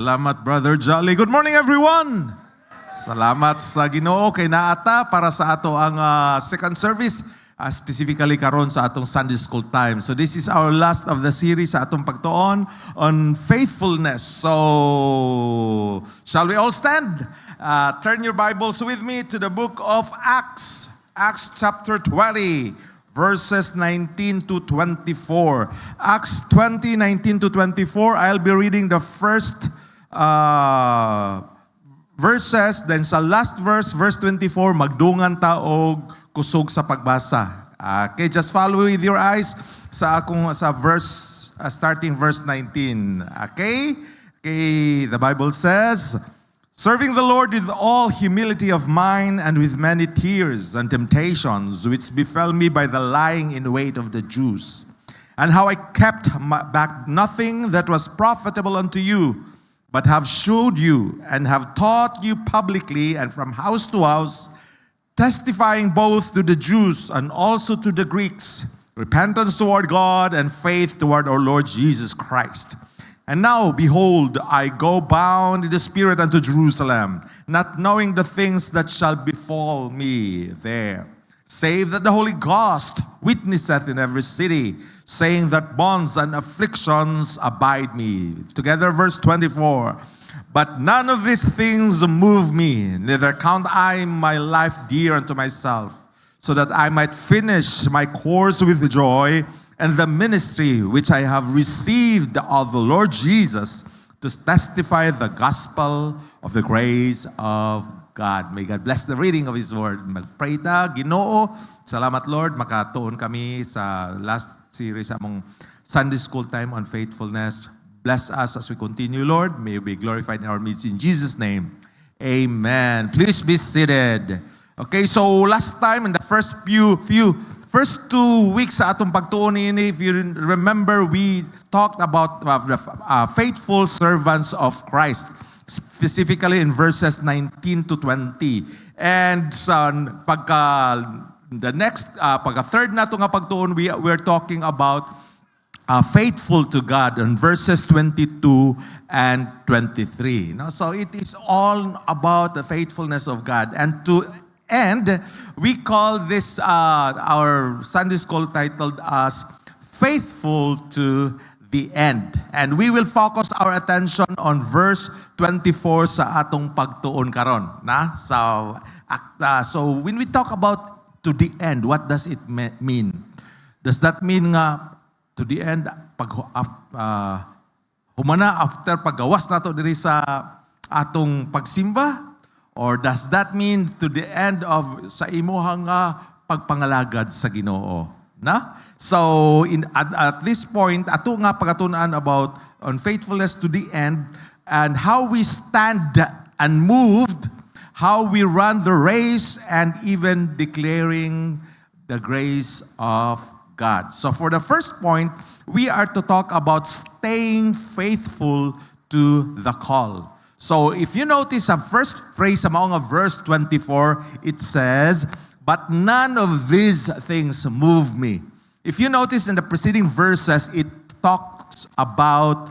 Salamat, Brother Jolly. Good morning, everyone! Salamat sa Ginoo kay naata para sa ato ang second service, specifically karon sa atong Sunday school time. So this is our last of the series sa atong pagtuon on faithfulness. So, shall we all stand? Turn your Bibles with me to the book of Acts. Acts chapter 20. Verses 19 to 24. Acts 20, 19 to 24. I'll be reading the first verses. Then sa last verse, verse 24, magdungan ta og kusog sa pagbasa. Okay, just follow with your eyes sa verse, starting verse 19. Okay? Okay, the Bible says, serving the Lord with all humility of mind and with many tears and temptations which befell me by the lying in wait of the Jews, and how I kept back nothing that was profitable unto you, but have shewed you and have taught you publicly and from house to house, testifying both to the Jews and also to the Greeks, repentance toward God and faith toward our Lord Jesus Christ. And now, behold, I go bound in the Spirit unto Jerusalem, not knowing the things that shall befall me there, save that the Holy Ghost witnesseth in every city, saying that bonds and afflictions abide me. Together, verse 24. But none of these things move me, neither count I my life dear unto myself, so that I might finish my course with joy, and the ministry which I have received of the Lord Jesus, to testify the gospel of the grace of God. May God bless the reading of His word. Magpray ta, Ginoo. Salamat, Lord. Makatuon kami sa last series among Sunday school time on faithfulness. Bless us as we continue, Lord. May you be glorified in our midst. In Jesus' name, amen. Please be seated. Okay, so last time in the first first 2 weeks sa atong pagtuon ini, if you remember, we talked about the faithful servants of Christ, specifically in verses 19 to 20. And sa pagka third nato nga pagtuon, we're talking about faithful to God in verses 22 and 23. No? So it is all about the faithfulness of God. And we call this our Sunday school titled as Faithful to the End. And we will focus our attention on verse 24 sa atong pagtuon karon. Na? So when we talk about to the end, what does it mean? Does that mean nga to the end, humana after paggawas nato diri sa atong pagsimba? Or does that mean to the end of sa imuhang pagpangalagad sa Ginoo? Na? So at this point, ato nga pagatunan about on faithfulness to the end and how we stand unmoved, how we run the race, and even declaring the grace of God. So for the first point, we are to talk about staying faithful to the call. So if you notice sa first phrase among verse 24, it says, but none of these things move me. If you notice in the preceding verses, it talks about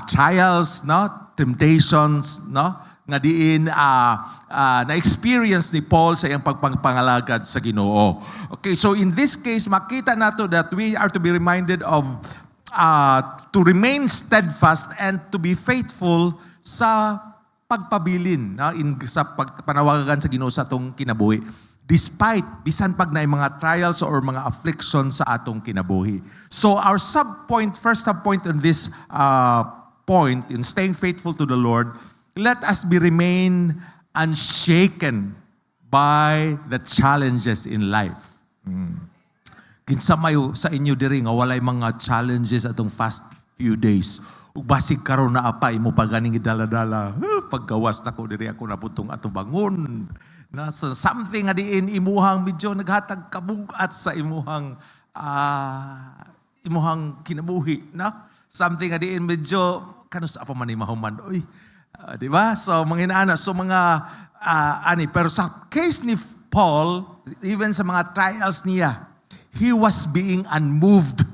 trials, no? Temptations, no? Nga diin na-experience ni Paul sa iyang pagpangalagad sa Ginoo. Okay, so in this case, makita nato that we are to be reminded of to remain steadfast and to be faithful sa pagpabilin sa panawagan sa Ginoo sa atong kinabuhi, despite bisan pag na mga trials or mga afflictions sa atong kinabuhi. So our first subpoint in this point in staying faithful to the Lord, let us remain unshaken by the challenges in life. Kinsa mayo sa inyo diri nga walay mga challenges atong past few days. Ug basig karon na apa imo paganing gidala-dala. Paggawas nako diri ako naputong ato bangon. Na so something nga diin imuhang medyo naghatag kabugat sa imuhang kinabuhi, na? Something nga diin medyo kanus apa man mahuman. Oy, di ba? So mga pero sa case ni Paul, even sa mga trials niya, he was being unmoved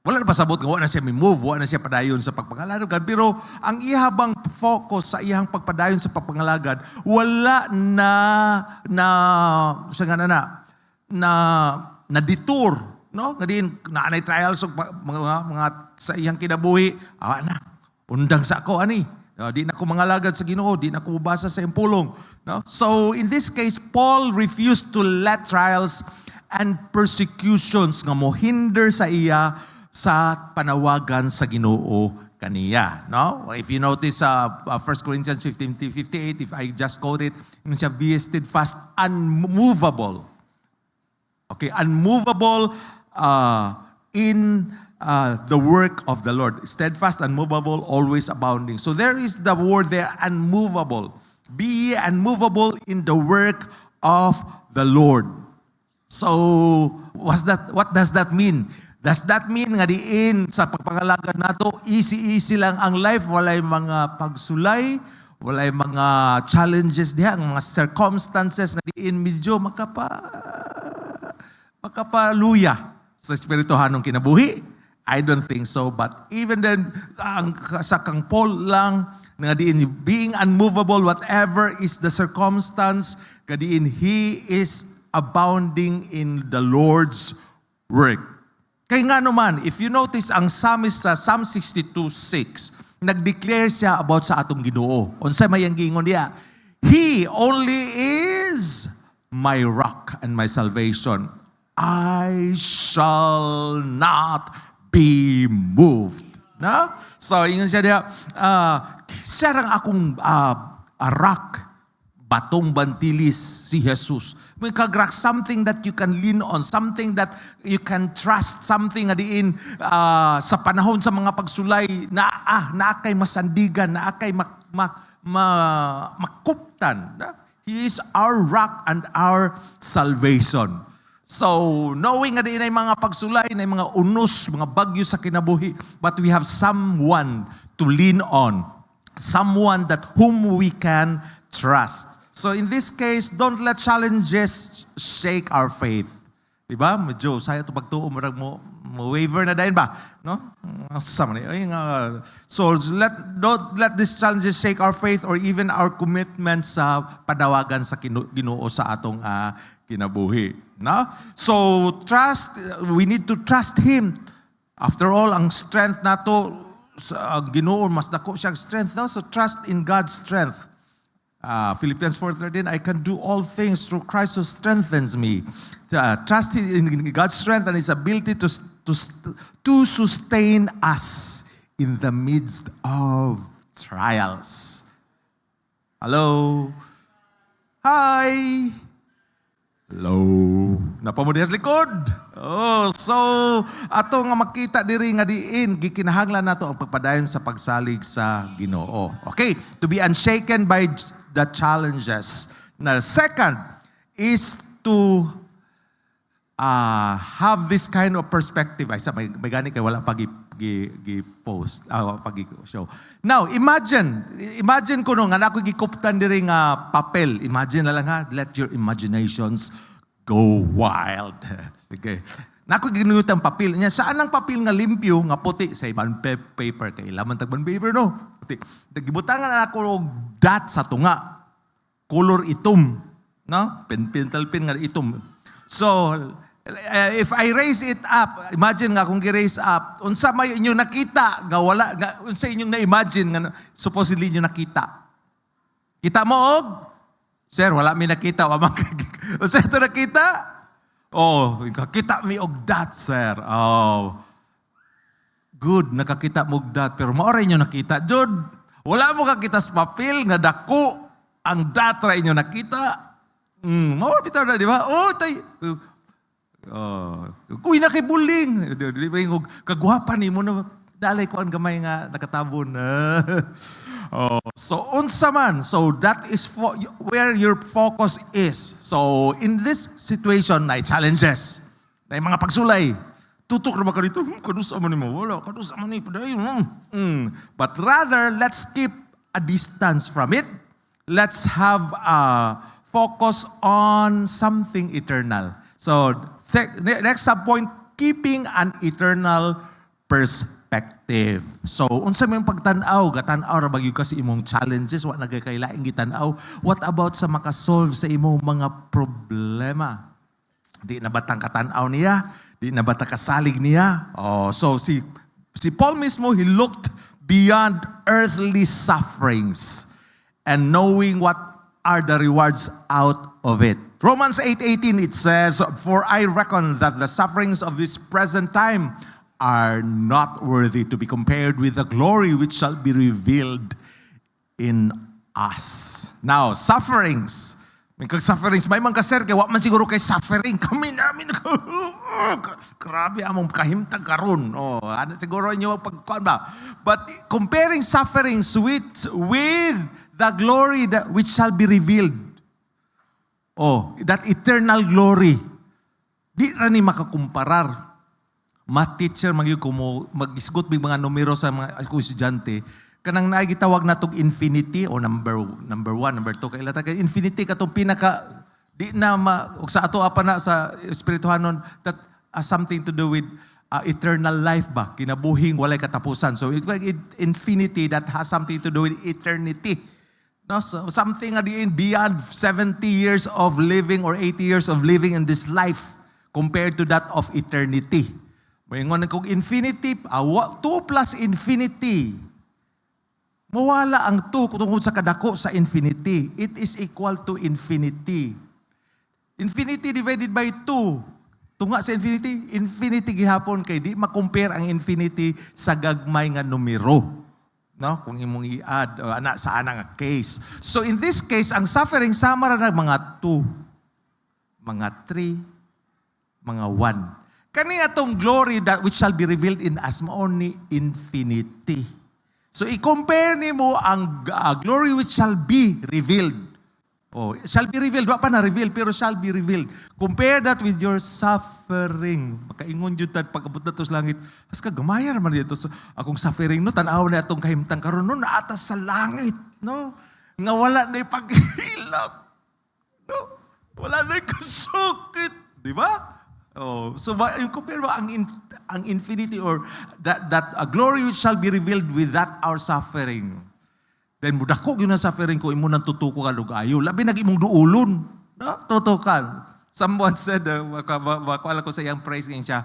Wala na pasabot nga, wala na siya move, wala na siya padayon sa pagpangalagad. Pero ang ihabang focus sa iyang pagpadayon sa pagpangalagad, wala na detour, no? Nga din naanay trials og mga sa iyang kinabuhi, na undang sa ako ani. Di na ko mangalagad sa Ginoo, di na ko mubasa sa impulong, no? So in this case, Paul refused to let trials and persecutions nga mohinder sa iya sa panawagan sa Ginoo kaniya, no? If you notice 1 Corinthians 15:58, if I just quote it, yun siya, be steadfast, unmovable. Okay, unmovable in the work of the Lord. Steadfast, unmovable, always abounding. So there is the word there, unmovable. Be ye unmovable in the work of the Lord. So, what does that mean? Does that mean nga diin sa pagpangalagad nato, easy makasay lang ang life, walay mga pagsulay, walay mga challenges diha, ang mga circumstances nga diin medyo makapaluya sa espirituhanong kinabuhi? I don't think so. But even then, sa kang Paul lang, nga diin being unmovable, whatever is the circumstance, kadiin he is abounding in the Lord's work. Kaya nga naman, if you notice ang psalmista, Psalm 62:6, nag-declare siya about sa atong Ginoo. Unsay may ang gingon niya? He only is my rock and my salvation. I shall not be moved. No? So, ingon siya niya, siya rang akong rock, batong bantilis, si Jesus. May kag-rock, something that you can lean on, something that you can trust, something adiin sa panahon sa mga pagsulay, na kay masandigan, na kay makuptan. He is our rock and our salvation. So, knowing nga din ay mga pagsulay, na mga unos, mga bagyo sa kinabuhi, but we have someone to lean on, someone that whom we can trust. So in this case, don't let challenges shake our faith. Diba? Medyo, saya ito pagtuo, marag mo waver na dahil ba? No? So don't let these challenges shake our faith or even our commitment sa panawagan sa Ginoo sa atong kinabuhi. No? So we need to trust Him. After all, ang strength nato sa Ginoo, mas dako siyang strength. No? So trust in God's strength. Philippians 4:13, I can do all things through Christ who strengthens me. Trust in God's strength and His ability to sustain us in the midst of trials. Hello? Hi! Hello? Napamudihas likod? Oh, so ato nga makita diri nga diin gikinahanglan nato ang pagpadayon sa pagsalig sa Ginoo. Okay, to be unshaken by the challenges. Now, second is to have this kind of perspective. Ay, may gani kay wala pag-post, pag-show. Now, imagine ko no, nga ako gikuptan diri nga papel. Imagine na lang ha, let your imaginations go wild. Sige. Nako ginutan papel. Nya saan ang papel nga limpyo nga puti sa ibang paper kay laman tagban paper no. Puti. Gibutangan na ako og dot sa tunga. Color itom, no? Pentel pen nga itom. So if I raise it up, imagine nga kung gi-raise up, unsa may inyo nakita nga wala unsa inyong na-imagine nga supposedly inyo nakita. Kita mo og sir, wala mi nakita, wa man unsa ito nakita? Oh, nakakita mi og dat, sir. Oh. Good, nakakita mo og dat. Pero maora inyo nakita. Jud, wala mo kakita sa papel nga dako ang dat ra inyo nakita. Maora bitaw na, di ba? Oh, tay. Uy, nakibuling. Kagwapan ni mo na. Dalay ko ang gamay nga nakatabon. So, unsa man. So, that is where your focus is. So, in this situation, na challenges, na mga pagsulay, tutok na ba ka dito? Kadusa man ni mo. Wala, kadusa man ni padayon. But rather, let's keep a distance from it. Let's have a focus on something eternal. So, next subpoint, keeping an eternal perspective. So, unsa may pagtanaw, gatanaw ra bagyo ka sa imong challenges, wa nagakailaing gitanaw. What about sa makasolve sa imong mga problema? Di na batang katanaw niya, di na batang kasalig niya. Oh, so si Paul mismo, he looked beyond earthly sufferings and knowing what are the rewards out of it. Romans 8:18 it says, "For I reckon that the sufferings of this present time are not worthy to be compared with the glory which shall be revealed in us." Now, sufferings. May sufferings, may mga sir, kaya wak man siguro kay suffering. Kami namin, grabe among kahimtang karon. Oh, ano siguro inyo pagkuhan ba? But comparing sufferings with the glory that which shall be revealed. Oh, that eternal glory. Di ra ni makakumparar. Math teacher, mag-isgot big mga numero sa mga estudyante, kanang naigitawag natong infinity o number 1, number 2, kaila ta infinity katong pinaka di na ug sa ato apa na sa espirituhanon that has something to do with eternal life ba, kinabuhing walay katapusan. So it's like infinity that has something to do with eternity. No, so something beyond 70 years of living or 80 years of living in this life compared to that of eternity. Mayingon kung infinity, 2 plus infinity. Mawala ang 2 tungkol sa kadako sa infinity. It is equal to infinity. Infinity divided by 2. Tunga sa infinity, infinity gihapon kay di makompare ang infinity sa gagmay nga numero. No? Kung imong i-add ana sa ana nga case. So in this case, ang suffering sama ra ng mga 2, mga 3, mga 1. Kani atong glory that which shall be revealed in us mao ni infinity. So i-compare nimo ang glory which shall be revealed. Oh, shall be revealed, wa pa na reveal pero shall be revealed. Compare that with your suffering. Makaingon jud tad pagabot nato sa langit. As ka gamaya man dito sa akong suffering no tan-aw na atong kahimtang karon no naatas sa langit, no? Nga wala na paghilak. No? Wala na kasukit, di ba? Oh, so yung compare mo ang infinity or that glory which shall be revealed with that our suffering. Then mudako gyud na suffering ko imo nang tutuko ka lugayo. Labi nag imong duulon, no? Tutukan. Someone said, wala ko sa iyang praise ngayon siya,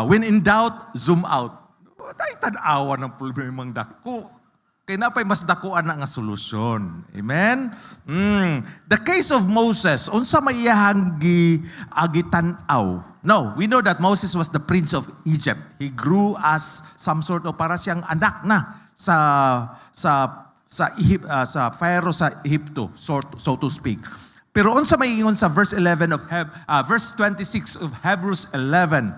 when in doubt, zoom out. Tayo tan-awa ng problemang dako. Kaya napay mas dakuan na nga solusyon. Amen? The case of Moses, unsa may iyahang gitan-aw? No, we know that Moses was the prince of Egypt. He grew as some sort of para siyang anak na sa Pharaoh sa Egypto, so to speak. Pero unsa may ingon sa verse 11 of verse 26 of Hebrews 11.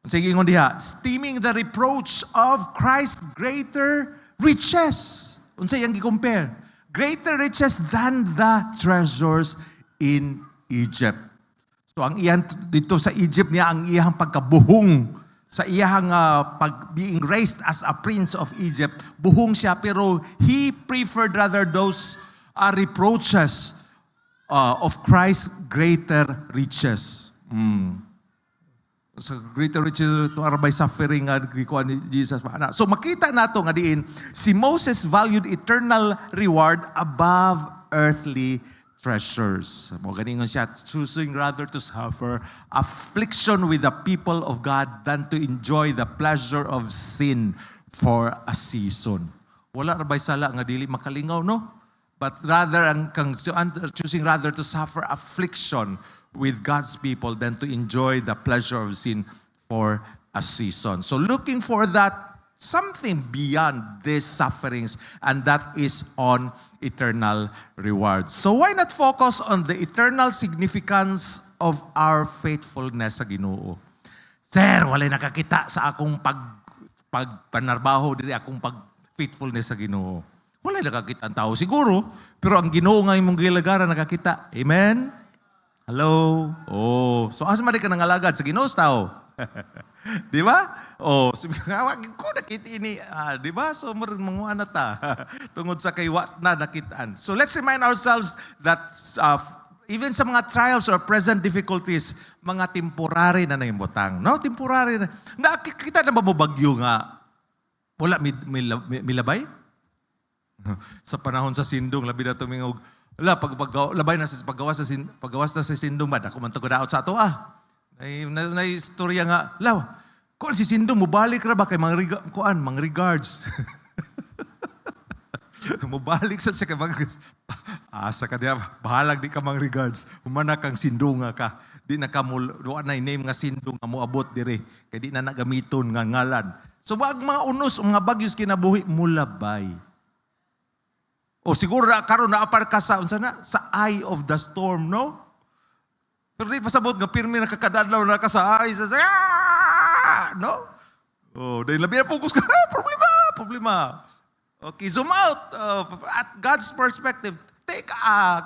Unsa ingon diha? Esteeming the reproach of Christ greater riches. Unsa yang gi-compare? Greater riches than the treasures in Egypt. So ang iyan dito sa Egypt niya ang iyang pagkabuhong sa iyang being raised as a prince of Egypt. Buhong siya pero he preferred rather those reproaches of Christ's greater riches. So greater riches to arbay suffering nga gikuan ni Jesus. So makita nato nga diin si Moses valued eternal reward above earthly treasures. Mo ganingon siya, choosing rather to suffer affliction with the people of God than to enjoy the pleasure of sin for a season. Wala ra bay sala nga dili makalingaw, no? But rather ang choosing rather to suffer affliction with God's people than to enjoy the pleasure of sin for a season. So looking for that something beyond these sufferings, and that is on eternal rewards. So why not focus on the eternal significance of our faithfulness sa Ginoo? Sir, walay nakakita sa akong pagpanarbaho diri akong faithfulness sa Ginoo. Walay nakakita ang tao siguro, pero ang Ginoo nga imong gilagara nakakita. Amen. Hello? Oh, so asa man ka nangalagad sa Ginoo tao? Di ba? Oh, sabi ko nakita ini, di ba? So manguana ta tungod sa kay what na nakitaan. So let's remind ourselves that even sa mga trials or present difficulties, mga temporary na naimbutang. No? Temporary na. Nakikita na ba mo bagyo nga? Wala milabay? Sa panahon sa sindong, labi na tumingog. Wala, labay na sa paggawas na sa sindong ba? Ako man ito daot sa ato na istorya nga, kung si sindong, mubalik ra ba kay mga regards? Mubalik sa kay mga asa ka diya, bahalag di ka mga regards. Humana kang sindunga ka. Di na ka doon na name nga sindong nga moabot dire. Kaya di na nagamiton nga ngalan. So wag mga unos, mga bagyos kinabuhi, mulabay. O siguro karon naapar ka sa eye of the storm, no? Pero di pasabot nga pirmi nakakadadlaw na ka sa eye, no? Oh, dahil labi na focus ka, problema. Okay, zoom out at God's perspective. Take a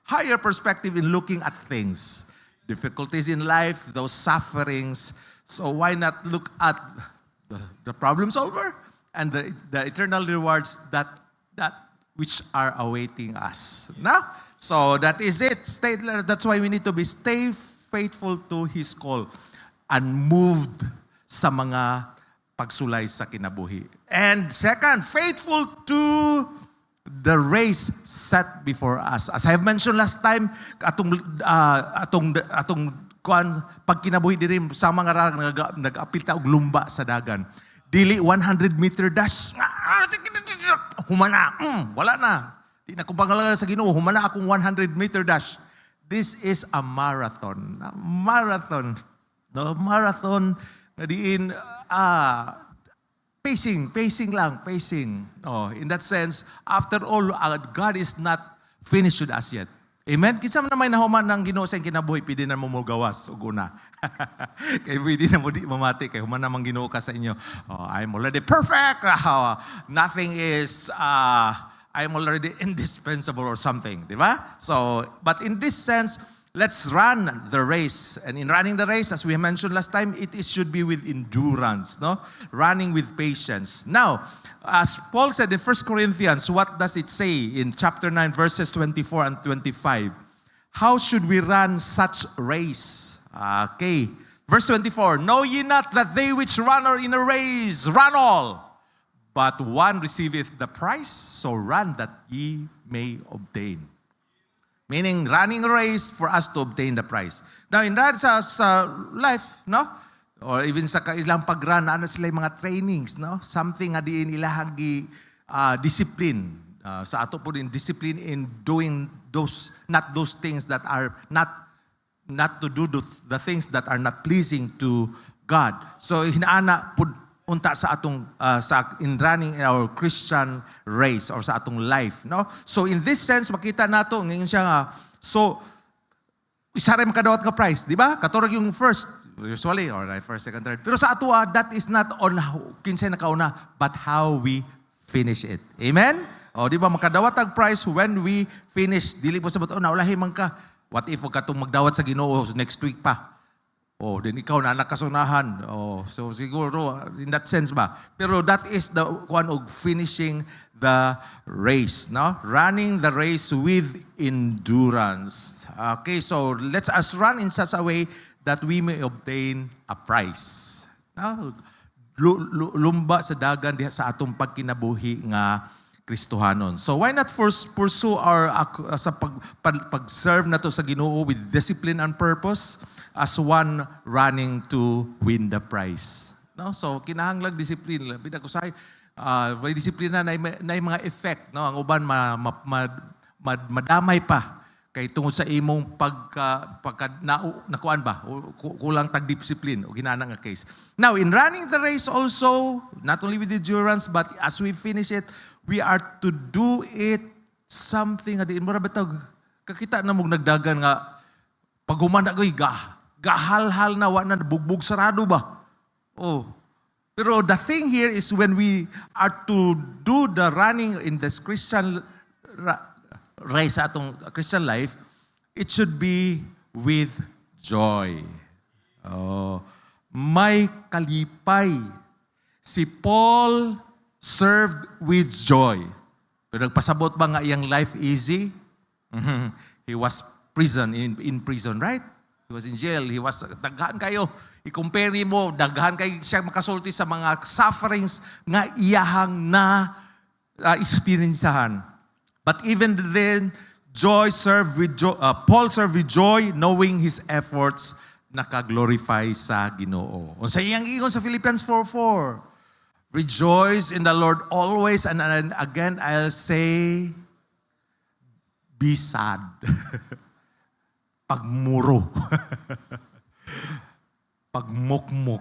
higher perspective in looking at things. Difficulties in life, those sufferings. So why not look at the problem solver and the eternal rewards that which are awaiting us. Now, so that is it. That's why we need to stay faithful to His call, unmoved sa mga pagsulay sa kinabuhi. And second, faithful to the race set before us. As I have mentioned last time, atong pag kinabuhi diri sa mga nag-apil ta og lumba sa dagan. Dili 100-meter dash. Humana. Wala na. Di na ko pangalaga sa Ginoo, humana akong 100-meter dash. This is a marathon. No, marathon na diin pacing lang. Oh, in that sense, after all, God is not finished with us yet. Amen? Kinsa man na may nahuman ng Ginoo sa kinabuhi, pwede na mo gawas ug una. Kay pwede na mo di mamati kay human namang Ginoo ka sa inyo. Oh, I'm already perfect. Nothing is I'm already indispensable or something, di ba? So, but in this sense, let's run the race. And in running the race, as we mentioned last time, should be with endurance, no? Running with patience. Now, as Paul said in 1 Corinthians, what does it say in chapter 9, verses 24 and 25? How should we run such race? Okay. Verse 24, know ye not that they which run are in a race, run all, but one receiveth the prize, so run that ye may obtain. Meaning, running a race for us to obtain the prize. Now, in that sa life, no? Or even sa ilang pag-run, ano sila yung mga trainings, no? Something nga diin ilahang discipline. Sa ato po din, discipline in doing not those things that are not to do the things that are not pleasing to God. So, hinaana po unta sa atong in running in our Christian race or sa atong life, no? So in this sense makita nato ngayon siya nga isa rin makadawat ka prize, di ba? Katurag yung first usually or first, second, third. Pero sa ato that is not on kinsay nakauna but how we finish it. Amen? O di ba makadawat ang prize when we finish. Dili mo sabot naulahi man ka. What if katong magdawat sa Ginoo next week pa? Oh, then ikaw na nakasunahan. Oh, so siguro in that sense ba. Pero that is the one of finishing the race, no? Running the race with endurance. Okay, so let's us run in such a way that we may obtain a prize. No? Lumba sa dagan diha sa atong pagkinabuhi nga Kristohanon. So why not first pursue our sa pag-serve na to sa Ginoo with discipline and purpose? As one running to win the prize. No? So, kinahanglang disiplina. Bida ko say, may disiplina na mga effect. No? Ang uban, madamay pa. Kay tungod sa imong nakuan ba? Kulang tag-discipline. O ginana nga case. Now, in running the race also, not only with endurance, but as we finish it, we are to do it something. Mura ba ito? Kakita na mong nagdagan nga, pag humanda ko, gahalhal na, na bugbog sarado ba? Oh. Pero the thing here is when we are to do the running in this Christian race, atong Christian life, it should be with joy. Oh. May kalipay. Si Paul served with joy. Pero nagpasabot ba nga iyang life easy? He was in prison, right? He was in jail. He was, daghan kayo. I-compare mo, daghan kayo siya makasulti sa mga sufferings nga iyahang na experiencehan. But even then, Paul served with joy, knowing his efforts nakaglorify sa Ginoo. Unsa iyang ingon sa Philippians 4:4. Rejoice in the Lord always, and again I'll say, be sad. Pagmuro. Pagmukmuk.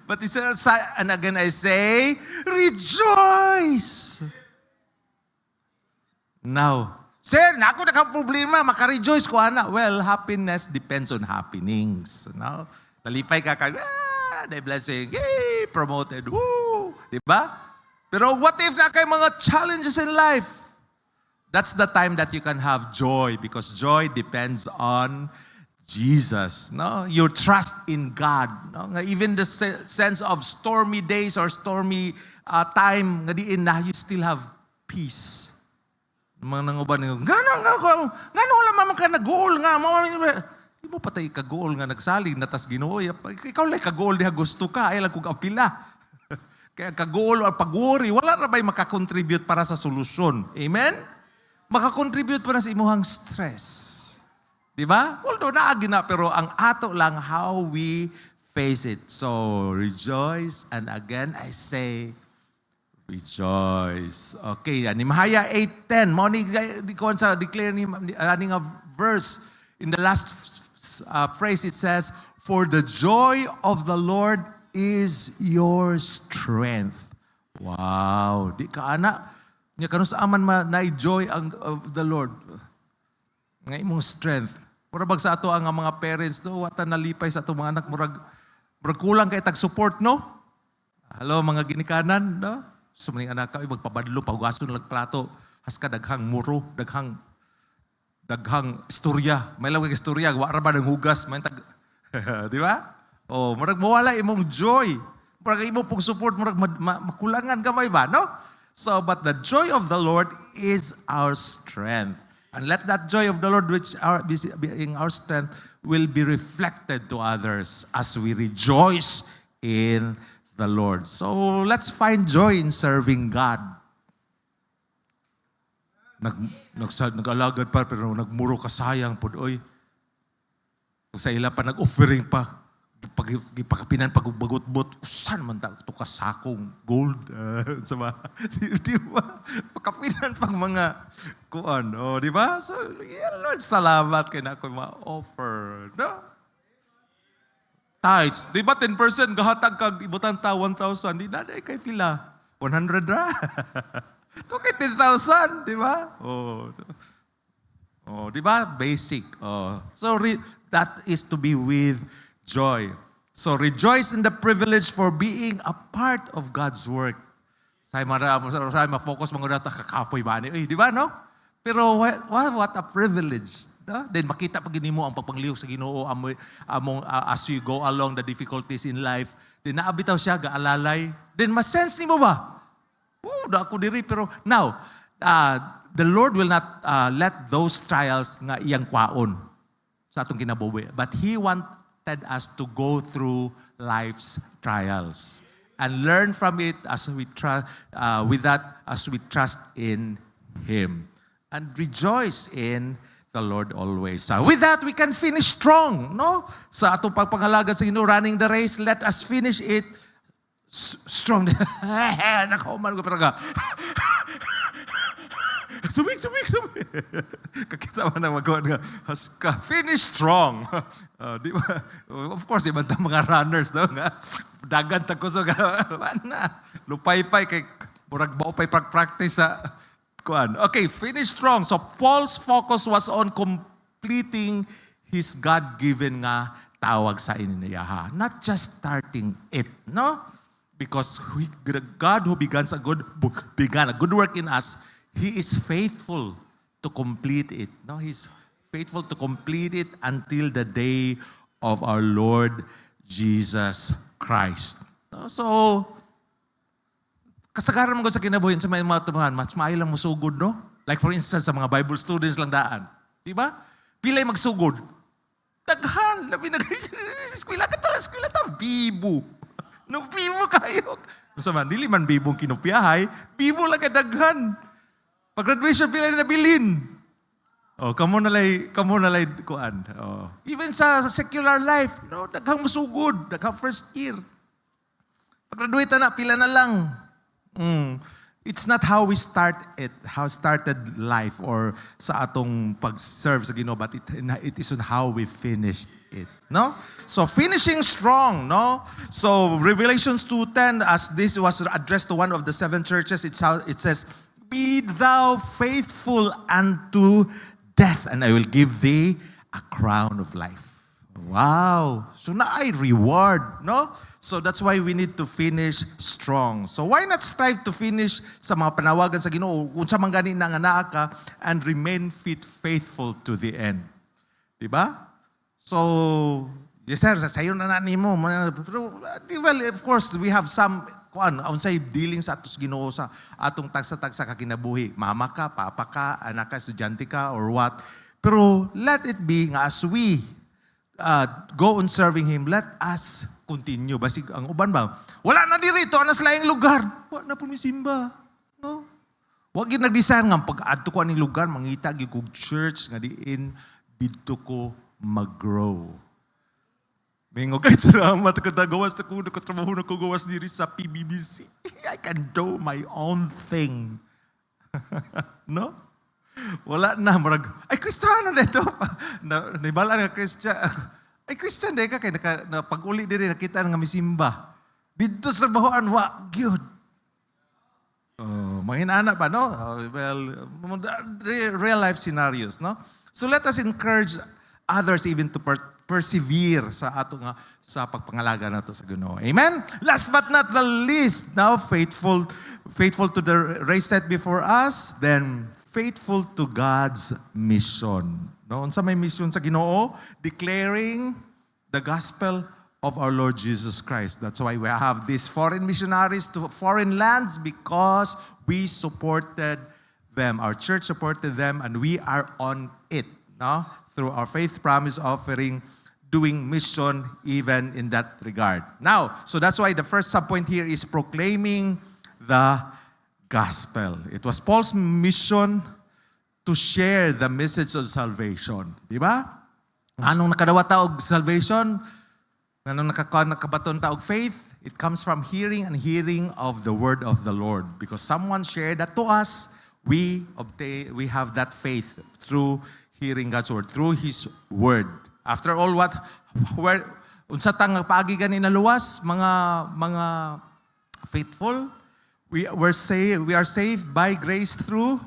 But he says, and again I say, rejoice. Now, sir, naku naka-problema, maka-rejoice ko, ana. Well, happiness depends on happenings. No? Nalipay ka the blessing, yay, promoted, woo! Diba? Pero what if na kayo mga challenges in life? That's the time that you can have joy, because joy depends on Jesus. No? Your trust in God. No? Even the sense of stormy days or stormy time, nga diin na, you still have peace. Mga nanguban nyo, gano'n wala mamang ka nag-goal nga. Di mo patay ka-goal nga nagsalig na tas Ginoo. Ikaw lang ka-goal diha gusto ka, ay lang kung apila. Kaya ka-goal or pag-worry, wala na ba'y makakontribute para sa solusyon? Amen? Makakontribute para sa imuhang stress. Di ba? Although naagi na, pero ang ato lang how we face it. So, rejoice, and again I say, rejoice. Okay, Nehemiah 8:10. Mo ni kon sa declare ni aning a verse in the last phrase it says, "For the joy of the Lord is your strength." Wow, di ka ana nya kanus aman na-joy ang of the Lord. Nga imong strength. Mura bag sa ato ang mga parents no, wata nalipay sa ato mga anak murag kulang kay tag support no. Hello mga ginikanan no. So maning anak ka magpabadlo pahugason lang plato haska daghang muro daghang istorya may lang istorya wa ra ba nang hugas may tag di ba murag mawala imong joy murag imo pong support murag makulangan gamay ba no. So but the joy of the Lord is our strength, and let that joy of the Lord which being our strength will be reflected to others as we rejoice in the Lord. So let's find joy in serving God. Nag-alagad pa pero nagmuro ka sayang pod oy. Sa ila pa nag-offering pa pagkapinan pagbagot-bot usan man ta to ka sakong gold sama di ba pagkapinan pag mga kuan di ba so yeah, Lord salamat kay na ako ma-offer no. Tithes. Di ba 10% gahatag kag ibutan ta 1,000. Di na kay pila. 100 ra. To kay 10,000. Di ba? Di ba? Basic. So that is to be with joy. So rejoice in the privilege for being a part of God's work. Say ma-focus mga data kakapoy ba ni? Di ba no? Pero what a privilege. Then makita pag mo ang pagpangliw sa Ginoo as you go along the difficulties in life. Then naabitaw siya gaalalay. Then ma-sense nimo ba? Da ako diri pero now the Lord will not let those trials nga iyang kwaon sa atong kinabuhi. But He wanted us to go through life's trials and learn from it as we trust as we trust in Him and rejoice in the Lord always. With that, we can finish strong, no? Sa atong pagpangalaga sa Ginoo, running the race, let us finish it strong. Nakauman ko pero ka. Tumig. Kakita mo na magawa nga, haska, finish strong. Di ba? Of course, iba ta mga runners, no? Dagan ta ko so na. Lupay-pay kay murag baupay practice sa kuan. Okay, finish strong. So Paul's focus was on completing his God-given nga tawag sa iniyaha. Not just starting it, no? Because God who began a good work in us, He is faithful to complete it. No, He's faithful to complete it until the day of our Lord Jesus Christ. No? So kasagaran mo ko sa kinabuhin sa mga tumahan, mas maayo lang musugod, no? Like for instance, sa mga Bible students lang daan. Di ba? Pilay magsugod. Daghan, labi na guys. Eskwela ka tala, eskwela ta, bibo. No, bibo kayo. Sa man, dili man bibong kinupyahay, bibo lang kadaghan. Pag-graduation, pila na bilin. Oh, kamo na lay kuan. Oh. Even sa secular life, daghang musugod, daghang first year. Pag-graduate na, pila na lang. It's not how we start it, how started life or sa atong pag-serve sa Ginoo, but it is on how we finished it, no? So finishing strong, no? So Revelations 2:10, as this was addressed to one of the 7 churches, it says, "Be thou faithful unto death, and I will give thee a crown of life." Wow! So na ay reward, no? So that's why we need to finish strong. So why not strive to finish sa mga panawagan sa Ginoo, unsa man gani na nga naa ka, and remain faithful to the end. Diba? So, yes sir, sayo na nimo. Pero, well, of course, we have some unsay dealing sa atos Ginoo sa atong tagsa-tagsa ka kinabuhi. Mama ka, papa ka, anak ka, estudyante ka, or what. Pero let it be nga as we go on serving Him, let us continue. Basig ang uban ba? Wala na dirito, anas laing lugar. Wala na po simba. No? Wag yun nag-design nga, pag-add ko aning lugar, mangita, gikog church, nga diin, dito ko mag-grow. Mingo, kahit salamat ko gawas na ko, nakatrabaho na ko gawas diri sa PBBC. I can do my own thing. No? Wala na, marag, ay, Kristiyano na ito. Naibala nga Kristiyano. Ay, Christian, di ka, kaya pag-uli din nakita nga misimba. Dito sa bahoan, gyud. Manginana pa, no? Well, real life scenarios, no? So let us encourage others even to persevere sa ato nga sa pagpangalaga nato sa Ginoo. Amen? Last but not the least, now faithful to the race set before us, then faithful to God's mission. No, unsa may mission sa Ginoo? Declaring the gospel of our Lord Jesus Christ. That's why we have these foreign missionaries to foreign lands, because we supported them. Our church supported them, and we are on it, no? Through our faith promise offering, doing mission even in that regard. Now, so that's why the first subpoint here is proclaiming the gospel. It was Paul's mission to share the message of salvation. Di ba? Anong nakadawa taog salvation? Anong nakabaton taog faith? It comes from hearing and hearing of the word of the Lord. Because someone shared that to us, we have that faith through hearing God's word, through His word. After all, unsa tang paagi ganin na luwas, mga faithful, we are saved by grace through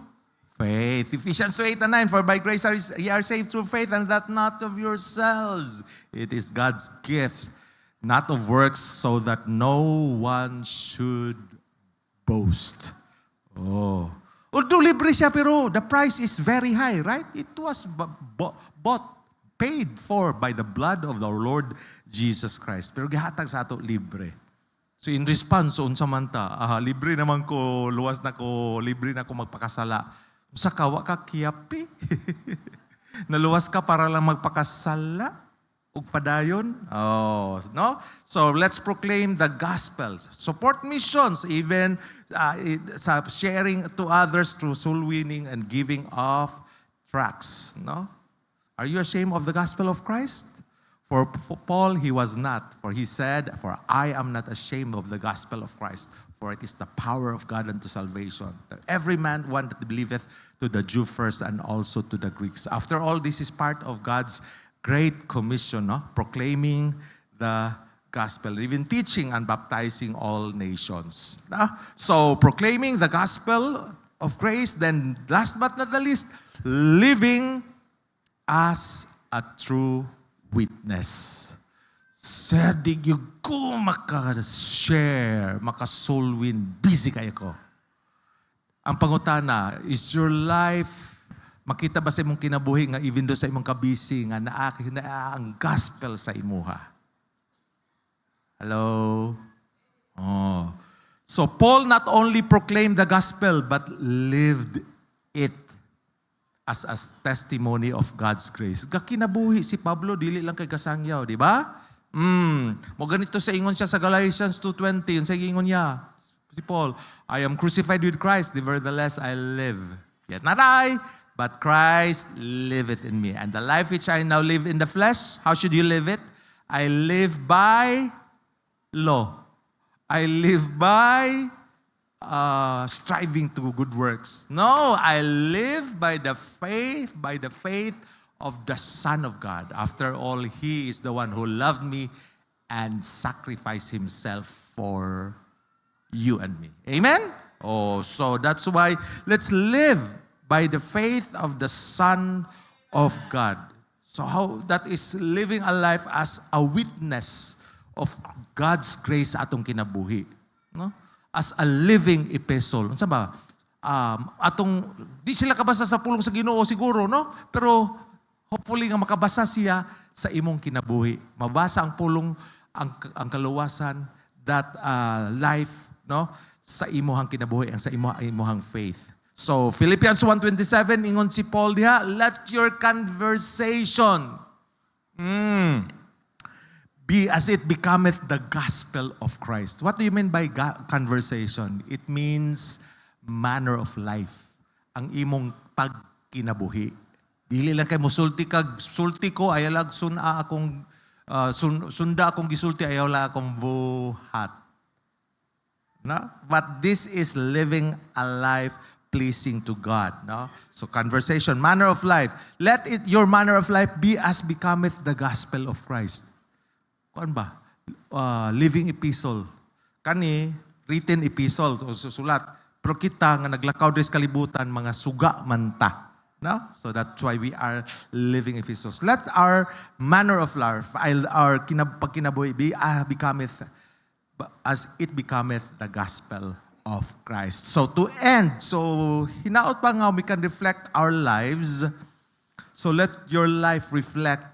faith. Ephesians 2:8-9, for by grace ye are saved through faith, and that not of yourselves. It is God's gift, not of works, so that no one should boast. Although libre siya, pero the price is very high, right? It was bought, paid for by the blood of our Lord Jesus Christ. Pero gihatag sa ato libre. So in response, unsa man ta, libre naman ko, luwas na ko, libre na ko magpakasala. Sa kawa ka kiyapi. Naluwas ka para lang magpakasala ug padayon. No? So let's proclaim the gospels. Support missions, even sa sharing to others through soul winning and giving of tracts. No? Are you ashamed of the gospel of Christ? For Paul, he was not. For he said, "For I am not ashamed of the gospel of Christ. For it is the power of God unto salvation. Every man one that believeth, to the Jew first and also to the Greeks." After all, this is part of God's great commission, no? Proclaiming the gospel, even teaching and baptizing all nations. So proclaiming the gospel of grace, then last but not the least, living as a true witness. Sir, di ko maka-share, maka-soul win, busy kayo ko. Ang pangutana, is your life, makita ba sa imong kinabuhi nga even do sa imong kabisi nga naa ang gospel sa imuha? Hello? So Paul not only proclaimed the gospel, but lived it. as a testimony of God's grace. Kinabuhi si Pablo, dili lang kay kasangyaw, di ba? Mo ganito sa ingon siya sa Galatians 2:20, yun sa ingon niya, si Paul, I am crucified with Christ, nevertheless I live. Yet not I, but Christ liveth in me. And the life which I now live in the flesh, how should you live it? I live by law. I live by striving to good works. No, I live by the faith of the Son of God. After all, He is the one who loved me and sacrificed Himself for you and me. Amen? Oh, so that's why let's live by the faith of the Son of God. So how that is living a life as a witness of God's grace sa atong kinabuhi. No? As a living epistle. Ano ba? Di sila kabasa sa pulong sa Ginoo siguro, no? Pero hopefully nga makabasa siya sa imong kinabuhi. Mabasa ang pulong, ang kaluwasan, that life, no? Sa imong kinabuhi, sa imong faith. So, Philippians 1:27, ingon si Paul diha, let your conversation be as it becometh the gospel of Christ. What do you mean by conversation? It means manner of life. Ang imong pagkinabuhi. Dili lang kay musulti ko, ayalag sunda akong gisulti, ayaw lang akong buhat. No? But this is living a life pleasing to God. No? So conversation, manner of life. Let your manner of life be as becometh the gospel of Christ. Kuan ba? Living epistle. Kani, written epistle, o susulat. Pero kita nga naglakaw des kalibutan, mga suga man ta. No? So that's why we are living epistles. Let our manner of life, our pagkinabuhi be becometh as it becometh the gospel of Christ. So to end, so hinaot pa nga we can reflect our lives. So let your life reflect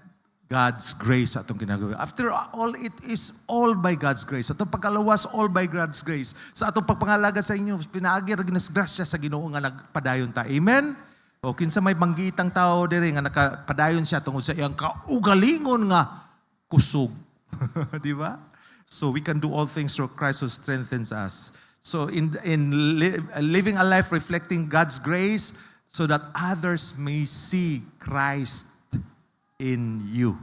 God's grace atong ginagawa. After all, it is all by God's grace. Atong pagkalawas, all by God's grace. Sa atong pagpangalaga sa inyo, pinaagi ra ginas grasya sa Ginoo nga nagpadayon ta. Amen? O kinsa may banggitang tao diri nga nakapadayon siya tungod sa iyang kaugalingon nga kusog. Di ba? So we can do all things through Christ who strengthens us. So in living a life reflecting God's grace so that others may see Christ in you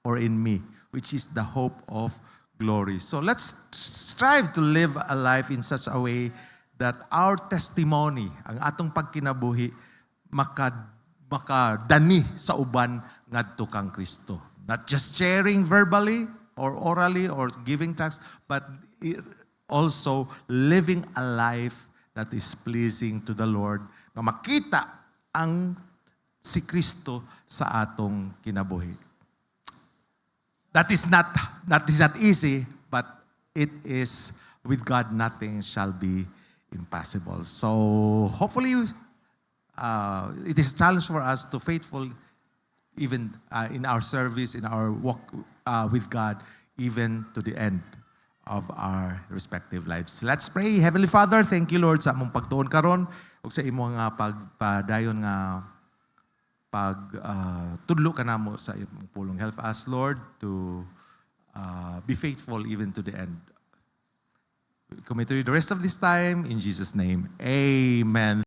or in me, which is the hope of glory. So let's strive to live a life in such a way that our testimony, ang atong pagkinabuhi, makadani sa uban ngadto kang Kristo. Not just sharing verbally or orally or giving thanks, but also living a life that is pleasing to the Lord, na makita ang si Kristo sa atong kinabuhi. That is not easy, but it is with God nothing shall be impossible. So hopefully it is a challenge for us to faithful even in our service, in our walk with God, even to the end of our respective lives. Let's pray. Heavenly Father, thank you Lord sa among pagtuon karon ug sa imong pagpadayon nga tudlo ka namo sa imong pulong. Help us Lord to be faithful even to the end. We commit to you the rest of this time in Jesus' name. Amen.